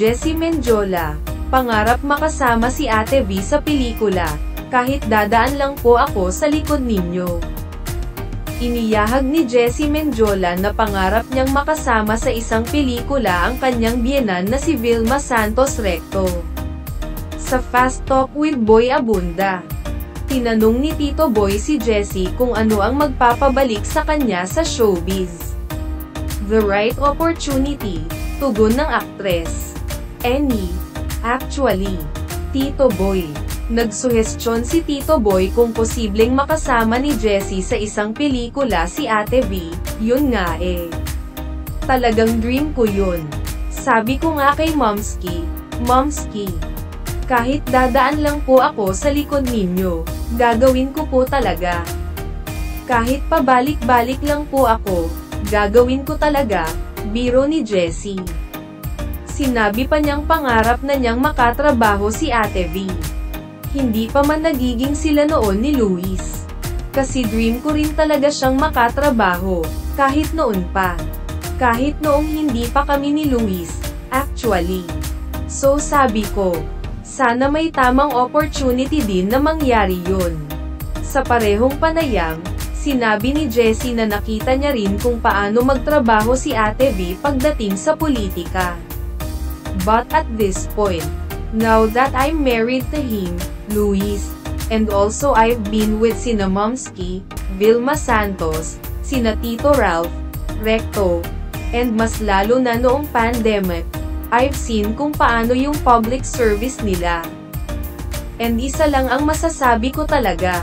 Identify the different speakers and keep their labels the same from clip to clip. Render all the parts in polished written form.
Speaker 1: Jessie Mendiola, pangarap makasama si Ate V sa pelikula, kahit dadaan lang po ako sa likod ninyo. Iniyahag ni Jessie Mendiola na pangarap niyang makasama sa isang pelikula ang kanyang biyenan na si Vilma Santos Recto. Sa Fast Talk with Boy Abunda, tinanong ni Tito Boy si Jessie kung ano ang magpapabalik sa kanya sa showbiz. The right opportunity, tugon ng aktres. Actually, Tito Boy. Nagsuhestyon si Tito Boy kung posibleng makasama ni Jessie sa isang pelikula si Ate V, yun nga eh. Talagang dream ko yun. Sabi ko nga kay Momski, kahit dadaan lang po ako sa likod ninyo, gagawin ko po talaga. Kahit pabalik-balik lang po ako, gagawin ko talaga, biro ni Jessie. Sinabi pa niyang pangarap na niyang makatrabaho si Ate V. Hindi pa man nagiging sila noon ni Luis. Kasi dream ko rin talaga siyang makatrabaho, kahit noon pa. Kahit noong hindi pa kami ni Luis, actually. So sabi ko, sana may tamang opportunity din na mangyari yun. Sa parehong panayam, sinabi ni Jessie na nakita niya rin kung paano magtrabaho si Ate V pagdating sa politika. But at this point, now that I'm married to him, Luis, and also I've been with sina Momski, Vilma Santos, sina Tito Ralph, Recto, and mas lalo na noong pandemic, I've seen kung paano yung public service nila. And isa lang ang masasabi ko talaga.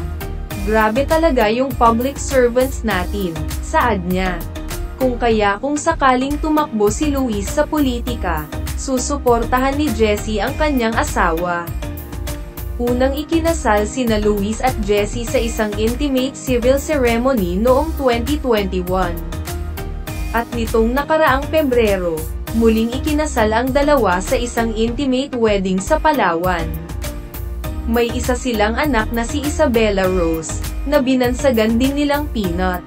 Speaker 1: Grabe talaga yung public servants natin, saad niya. Kung sakaling tumakbo si Luis sa politika, susuportahan ni Jessie ang kanyang asawa. Unang ikinasal sina Luis at Jessie sa isang intimate civil ceremony noong 2021. At nitong nakaraang Pebrero, muling ikinasal ang dalawa sa isang intimate wedding sa Palawan. May isa silang anak na si Isabella Rose, na binansagan din nilang Peanut.